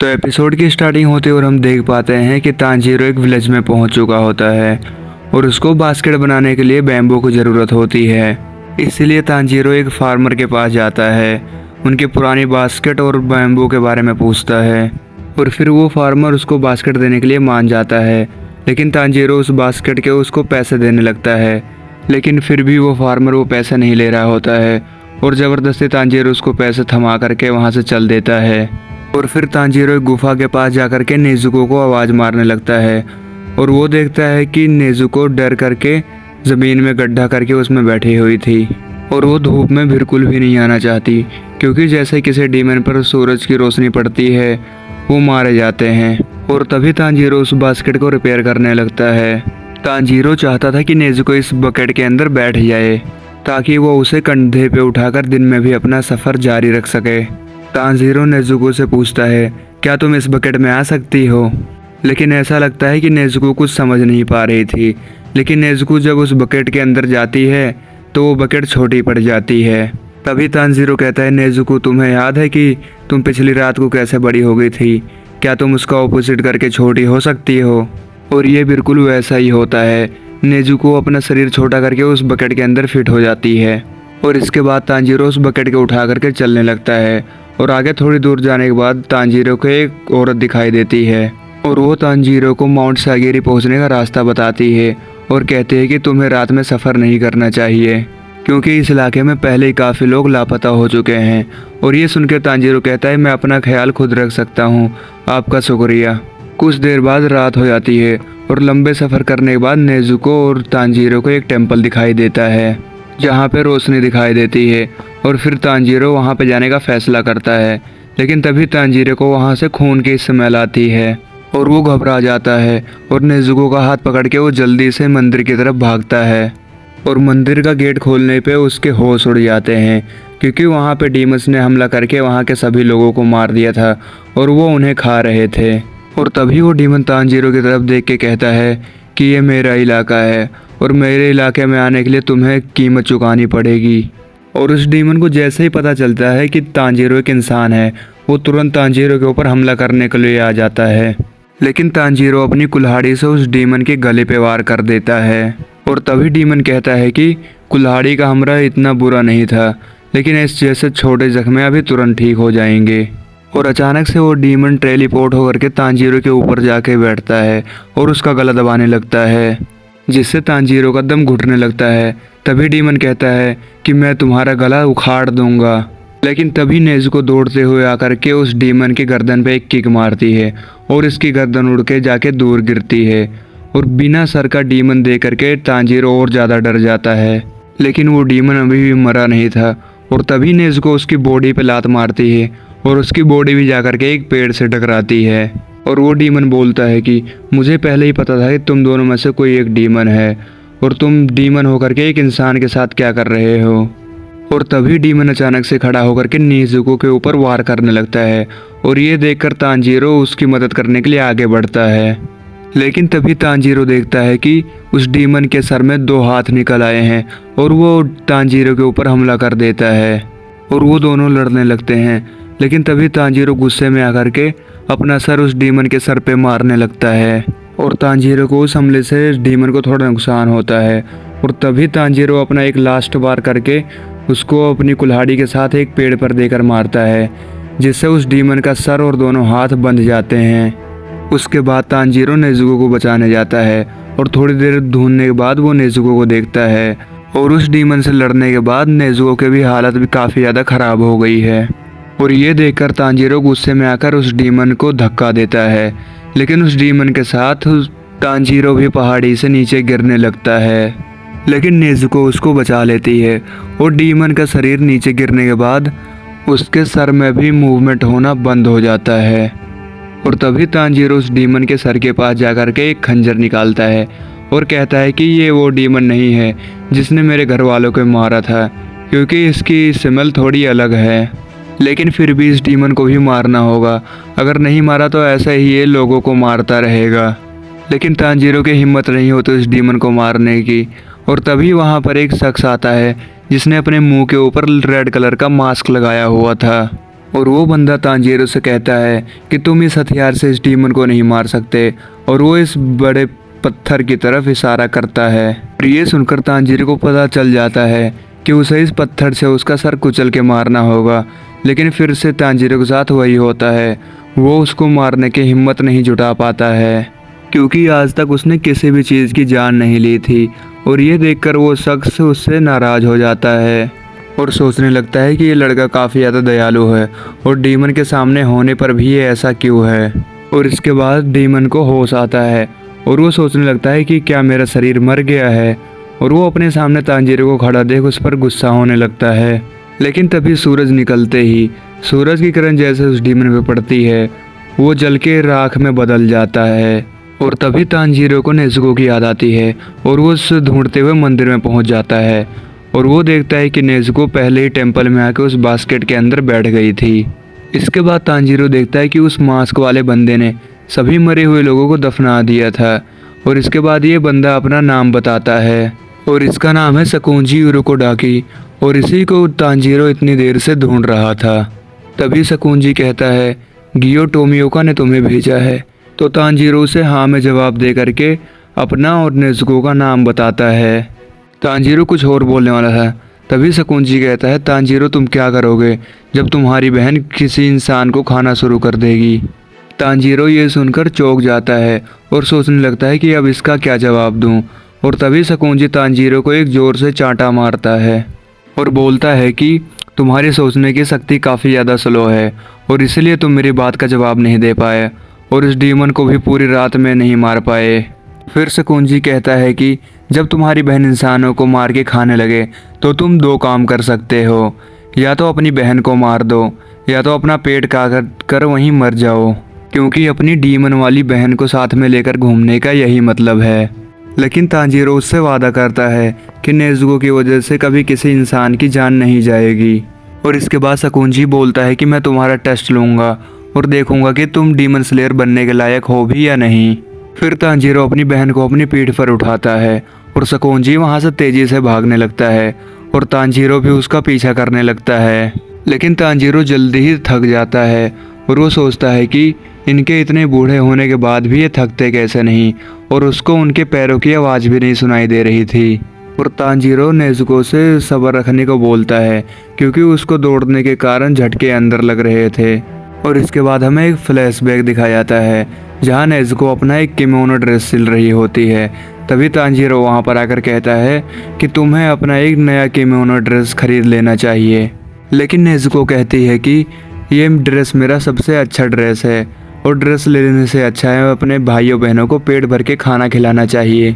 तो एपिसोड की स्टार्टिंग होते और हम देख पाते हैं कि तांजीरो एक विलेज में पहुंच चुका होता है और उसको बास्केट बनाने के लिए बैम्बू की ज़रूरत होती है। इसीलिए तांजीरो एक फार्मर के पास जाता है, उनकी पुरानी बास्केट और बैम्बू के बारे में पूछता है और फिर वो फार्मर उसको बास्केट देने के लिए मान जाता है। लेकिन तांजीरो उस बास्केट के उसको पैसे देने लगता है, लेकिन फिर भी वो फार्मर वो पैसे नहीं ले रहा होता है और ज़बरदस्ती तांजीरो उसको पैसे थमा करके वहाँ से चल देता है। और फिर तांजीरो एक गुफा के पास जाकर के नेजुको को आवाज़ मारने लगता है और वो देखता है कि नेजुको डर करके ज़मीन में गड्ढा करके उसमें बैठी हुई थी और वो धूप में बिल्कुल भी नहीं आना चाहती, क्योंकि जैसे किसी डीमन पर सूरज की रोशनी पड़ती है वो मारे जाते हैं। और तभी तांजीरो उस बास्केट को रिपेयर करने लगता है। तांजीरो चाहता था कि नेजुको इस बकेट के अंदर बैठ जाए ताकि वो उसे कंधे पे उठाकर दिन में भी अपना सफ़र जारी रख सके। तांजीरो नेजुको से पूछता है, क्या तुम इस बकेट में आ सकती हो? लेकिन ऐसा लगता है कि नेजुको कुछ समझ नहीं पा रही थी। लेकिन नेजुको जब उस बकेट के अंदर जाती है तो वो बकेट छोटी पड़ जाती है। तभी तांजीरो कहता है, नेजुको तुम्हें याद है कि तुम पिछली रात को कैसे बड़ी हो गई थी? क्या तुम उसका ऑपोजिट करके छोटी हो सकती हो? और ये बिल्कुल वैसा ही होता है। नेजुको अपना शरीर छोटा करके उस बकेट के अंदर फिट हो जाती है और इसके बाद तांजीरो उस बकेट को उठा करके चलने लगता है और आगे थोड़ी दूर जाने के बाद तांजीरो को एक औरत दिखाई देती है और वो तांजीरो को माउंट सागिरी पहुंचने का रास्ता बताती है और कहती है कि तुम्हें रात में सफ़र नहीं करना चाहिए, क्योंकि इस इलाके में पहले ही काफ़ी लोग लापता हो चुके हैं। और ये सुनकर तांजीरो कहता है, मैं अपना ख्याल खुद रख सकता हूँ, आपका शुक्रिया। कुछ देर बाद रात हो जाती है और लंबे सफ़र करने के बाद नेजुको और तांजीरो को एक टेम्पल दिखाई देता है जहाँ पे रोशनी दिखाई देती है और फिर तांजीरो वहाँ पे जाने का फैसला करता है। लेकिन तभी तांजीरो को वहाँ से खून की स्मेल आती है और वो घबरा जाता है और नेजुको का हाथ पकड़ के वो जल्दी से मंदिर की तरफ भागता है और मंदिर का गेट खोलने पे उसके होश उड़ जाते हैं, क्योंकि वहाँ पे डीमंस ने हमला करके वहाँ के सभी लोगों को मार दिया था और वो उन्हें खा रहे थे। और तभी वो डीमन तांजीरो की तरफ देख के कहता है कि ये मेरा इलाका है और मेरे इलाके में आने के लिए तुम्हें कीमत चुकानी पड़ेगी। और उस डीमन को जैसे ही पता चलता है कि तांजीरो एक इंसान है, वो तुरंत तांजीरो के ऊपर हमला करने के लिए आ जाता है। लेकिन तांजीरो अपनी कुल्हाड़ी से उस डीमन के गले पे वार कर देता है और तभी डीमन कहता है कि कुल्हाड़ी का हमला इतना बुरा नहीं था, लेकिन इस जैसे छोटे जख्मे अभी तुरंत ठीक हो जाएंगे। और अचानक से वो डीमन टेलीपोर्ट होकर के तांजीरो के ऊपर जाके बैठता है और उसका गला दबाने लगता है, जिससे तांजीरो का दम घुटने लगता है। तभी डीमन कहता है कि मैं तुम्हारा गला उखाड़ दूंगा। लेकिन तभी नेजुको दौड़ते हुए आकर के उस डीमन की गर्दन पे एक किक मारती है और इसकी गर्दन उड़ के जाके दूर गिरती है और बिना सर का डीमन देख करके तांजीरो और ज़्यादा डर जाता है। लेकिन वो डीमन अभी भी मरा नहीं था और तभी नेजुको उसकी बॉडी पे लात मारती है और उसकी बॉडी भी जाकर के एक पेड़ से टकराती है। और वो डीमन बोलता है कि मुझे पहले ही पता था कि तुम दोनों में से कोई एक डीमन है और तुम डीमन होकर के एक इंसान के साथ क्या कर रहे हो। और तभी डीमन अचानक से खड़ा होकर के नेजुको के ऊपर वार करने लगता है और ये देखकर तांजीरो उसकी मदद करने के लिए आगे बढ़ता है। लेकिन तभी तांजीरो देखता है कि उस डीमन के सर में 2 हाथ निकल आए हैं और वो तांजीरो के ऊपर हमला कर देता है और वो दोनों लड़ने लगते हैं। लेकिन तभी तांजीरो गुस्से में आकर के अपना सर उस डीमन के सर पे मारने लगता है और तांजीरो को उस हमले से डीमन को थोड़ा नुकसान होता है। और तभी तांजीरो अपना एक लास्ट बार करके उसको अपनी कुल्हाड़ी के साथ एक पेड़ पर देकर मारता है, जिससे उस डीमन का सर और दोनों हाथ बंध जाते हैं। उसके बाद तांजीरो नेजुको को बचाने जाता है और थोड़ी देर ढूंढने के बाद वो नेजुको को देखता है और उस डीमन से लड़ने के बाद नेजुको की भी हालत भी काफ़ी ज़्यादा ख़राब हो गई है। और ये देखकर तांजीरो गुस्से में आकर उस डीमन को धक्का देता है, लेकिन उस डीमन के साथ तांजीरो भी पहाड़ी से नीचे गिरने लगता है। लेकिन नेजुको उसको बचा लेती है और डीमन का शरीर नीचे गिरने के बाद उसके सर में भी मूवमेंट होना बंद हो जाता है। और तभी तांजीरो उस डीमन के सर के पास जाकर के एक खंजर निकालता है और कहता है कि ये वो डीमन नहीं है जिसने मेरे घर वालों को मारा था, क्योंकि इसकी स्मेल थोड़ी अलग है। लेकिन फिर भी इस डीमन को भी मारना होगा, अगर नहीं मारा तो ऐसा ही ये लोगों को मारता रहेगा। लेकिन तांजीरो की हिम्मत नहीं होती इस डीमन को मारने की। और तभी वहाँ पर एक शख्स आता है जिसने अपने मुंह के ऊपर रेड कलर का मास्क लगाया हुआ था और वो बंदा तांजीरो से कहता है कि तुम इस हथियार से इस डीमन को नहीं मार सकते, और वो इस बड़े पत्थर की तरफ इशारा करता है। और ये सुनकर तांजीरो को पता चल जाता है कि उसे इस पत्थर से उसका सर कुचल के मारना होगा। लेकिन फिर से तांजीरो के साथ वही होता है, वो उसको मारने की हिम्मत नहीं जुटा पाता है, क्योंकि आज तक उसने किसी भी चीज़ की जान नहीं ली थी। और ये देखकर वो शख्स उससे नाराज़ हो जाता है और सोचने लगता है कि ये लड़का काफ़ी ज़्यादा दयालु है और डीमन के सामने होने पर भी ये ऐसा क्यों है। और इसके बाद डीमन को होश आता है और वो सोचने लगता है कि क्या मेरा शरीर मर गया है, और वो अपने सामने तांजीरो को खड़ा देख उस पर गुस्सा होने लगता है। लेकिन तभी सूरज निकलते ही सूरज की किरण जैसे उस डीमन पे पड़ती है, वो जल के राख में बदल जाता है। और तभी तांजीरो को नेज़ुको की याद आती है और वो उस ढूंढते हुए मंदिर में पहुंच जाता है। और वो देखता है कि नेज़ुको पहले ही टेंपल में आके उस बास्केट के अंदर बैठ गई थी। इसके बाद तांजीरो देखता है कि उस मास्क वाले बंदे ने सभी मरे हुए लोगों को दफना दिया था। और इसके बाद ये बंदा अपना नाम बताता है और इसका नाम है सकुंजी उरोकोडाकी, और इसी को तांजीरो इतनी देर से ढूंढ रहा था। तभी सकुंजी कहता है गियो टोमियोका ने तुम्हें भेजा है। तो तांजीरो उसे हाँ में जवाब दे करके अपना और नेज़ुको का नाम बताता है। तांजीरो कुछ और बोलने वाला था, तभी सकुंजी कहता है तांजीरो तुम क्या करोगे जब तुम्हारी बहन किसी इंसान को खाना शुरू कर देगी। तांजीरो ये सुनकर चौंक जाता है और सोचने लगता है कि अब इसका क्या जवाब दूं। और तभी सकुंजी तांजीरो को एक जोर से चांटा मारता है और बोलता है कि तुम्हारी सोचने की शक्ति काफ़ी ज़्यादा स्लो है और इसलिए तुम मेरी बात का जवाब नहीं दे पाए और इस डीमन को भी पूरी रात में नहीं मार पाए। फिर सकुंजी कहता है कि जब तुम्हारी बहन इंसानों को मार के खाने लगे तो तुम दो काम कर सकते हो, या तो अपनी बहन को मार दो या तो अपना पेट काट कर वहीं मर जाओ, क्योंकि अपनी डीमन वाली बहन को साथ में लेकर घूमने का यही मतलब है। लेकिन तांजीरो उससे वादा करता है कि नेज़ुको की वजह से कभी किसी इंसान की जान नहीं जाएगी। और इसके बाद सकुंजी बोलता है कि मैं तुम्हारा टेस्ट लूँगा और देखूंगा कि तुम डीमन स्लेयर बनने के लायक हो भी या नहीं। फिर तांजीरो अपनी बहन को अपनी पीठ पर उठाता है और सकुंजी वहाँ से तेजी से भागने लगता है और तांजीरो भी उसका पीछा करने लगता है। लेकिन तांजीरो जल्दी ही थक जाता है और वो सोचता है कि इनके इतने बूढ़े होने के बाद भी ये थकते कैसे नहीं, और उसको उनके पैरों की आवाज़ भी नहीं सुनाई दे रही थी। और तांजीरो नेज़ुको से सब्र रखने को बोलता है क्योंकि उसको दौड़ने के कारण झटके अंदर लग रहे थे। और इसके बाद हमें एक फ्लैशबैक दिखाया जाता है जहाँ नेज़ुको अपना एक किमोनो ड्रेस सिल रही होती है। तभी तांजीरो वहाँ पर आकर कहता है कि तुम्हें अपना एक नया किमोनो ड्रेस खरीद लेना चाहिए। लेकिन नेज़ुको कहती है कि ये ड्रेस मेरा सबसे अच्छा ड्रेस है और ड्रेस लेने से अच्छा है अपने भाइयों बहनों को पेट भर के खाना खिलाना चाहिए।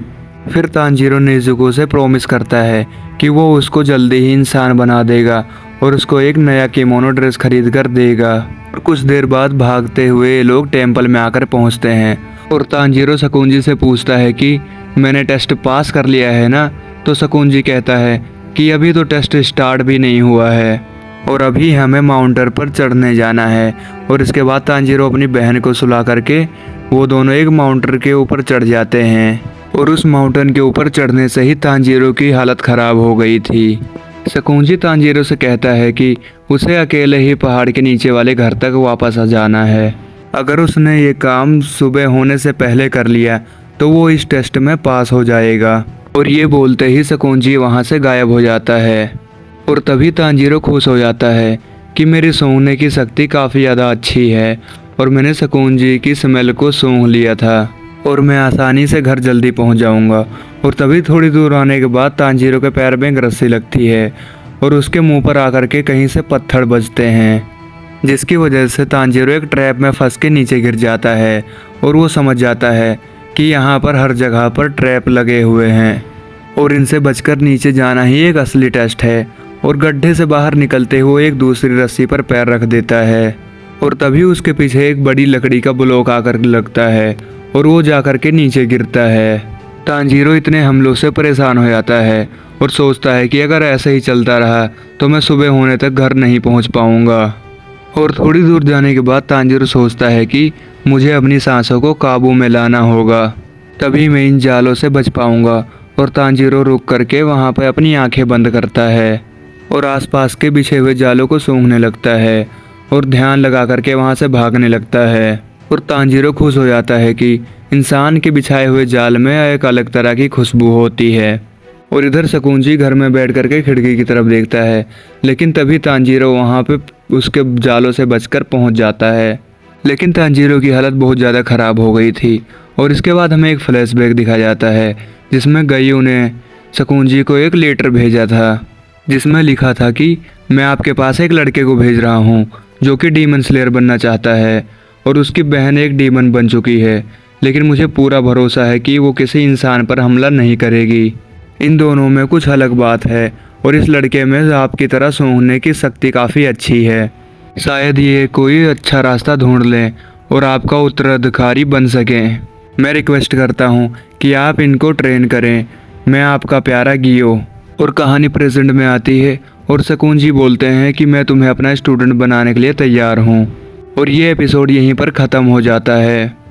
फिर तांजीरो नेज़ुको से प्रॉमिस करता है कि वो उसको जल्दी ही इंसान बना देगा और उसको एक नया किमोनो ड्रेस खरीद कर देगा। और कुछ देर बाद भागते हुए ये लोग टेंपल में आकर पहुंचते हैं और तांजीरो सकुंजी से पूछता है कि मैंने टेस्ट पास कर लिया है ना। तो सकुंजी कहता है कि अभी तो टेस्ट स्टार्ट भी नहीं हुआ है और अभी हमें माउंटर पर चढ़ने जाना है। और इसके बाद तांजीरो अपनी बहन को सुला करके वो दोनों एक माउंटर के ऊपर चढ़ जाते हैं और उस माउंटेन के ऊपर चढ़ने से ही तांजीरो की हालत ख़राब हो गई थी। सकुंजी तांजीरो से कहता है कि उसे अकेले ही पहाड़ के नीचे वाले घर तक वापस आ जाना है। अगर उसने ये काम सुबह होने से पहले कर लिया तो वो इस टेस्ट में पास हो जाएगा। और ये बोलते ही सकुंजी वहाँ से गायब हो जाता है। और तभी तांजीरो खुश हो जाता है कि मेरी सूंघने की शक्ति काफ़ी ज़्यादा अच्छी है और मैंने सकुंजी की स्मेल को सूंघ लिया था और मैं आसानी से घर जल्दी पहुंच जाऊंगा। और तभी थोड़ी दूर आने के बाद तांजीरो के पैर में एक रस्सी लगती है और उसके मुंह पर आकर के कहीं से पत्थर बजते हैं, जिसकी वजह से तांजीरो एक ट्रैप में फंस के नीचे गिर जाता है। और वो समझ जाता है कि यहाँ पर हर जगह पर ट्रैप लगे हुए हैं और इनसे बचकर नीचे जाना ही एक असली टेस्ट है। और गड्ढे से बाहर निकलते हुए एक दूसरी रस्सी पर पैर रख देता है और तभी उसके पीछे एक बड़ी लकड़ी का ब्लॉक आकर लगता है और वो जाकर के नीचे गिरता है। तांजीरो इतने हमलों से परेशान हो जाता है और सोचता है कि अगर ऐसे ही चलता रहा तो मैं सुबह होने तक घर नहीं पहुंच पाऊंगा। और थोड़ी दूर जाने के बाद तांजीरो सोचता है कि मुझे अपनी सांसों को काबू में लाना होगा, तभी मैं इन जालों से बच पाऊंगा। और तांजीरो रुक करके वहाँ पर अपनी आंखें बंद करता है और आसपास के बिछे हुए जालों को सूंघने लगता है। और ध्यान लगा करके वहाँ से भागने लगता है। और तांजीरो खुश हो जाता है कि इंसान के बिछाए हुए जाल में एक अलग तरह की खुशबू होती है। और इधर शकुंजी घर में बैठ करके खिड़की की तरफ देखता है, लेकिन तभी तांजीरो वहाँ पे उसके जालों से बचकर पहुँच जाता है। लेकिन तांजीरो की हालत बहुत ज़्यादा ख़राब हो गई थी। और इसके बाद हमें एक फ्लैशबैक दिखाया जाता है जिसमें गयू ने शकुंजी को एक लेटर भेजा था, जिसमें लिखा था कि मैं आपके पास एक लड़के को भेज रहा हूँ जो कि डीमन स्लेयर बनना चाहता है और उसकी बहन एक डीमन बन चुकी है, लेकिन मुझे पूरा भरोसा है कि वो किसी इंसान पर हमला नहीं करेगी। इन दोनों में कुछ अलग बात है और इस लड़के में आपकी तरह सूंघने की शक्ति काफ़ी अच्छी है। शायद ये कोई अच्छा रास्ता ढूंढ लें और आपका उत्तराधिकारी बन सकें। मैं रिक्वेस्ट करता हूँ कि आप इनको ट्रेन करें। मैं आपका प्यारा गियो। और कहानी प्रेजेंट में आती है और शकुंजी बोलते हैं कि मैं तुम्हें अपना स्टूडेंट बनाने के लिए तैयार हूँ। और ये एपिसोड यहीं पर ख़त्म हो जाता है।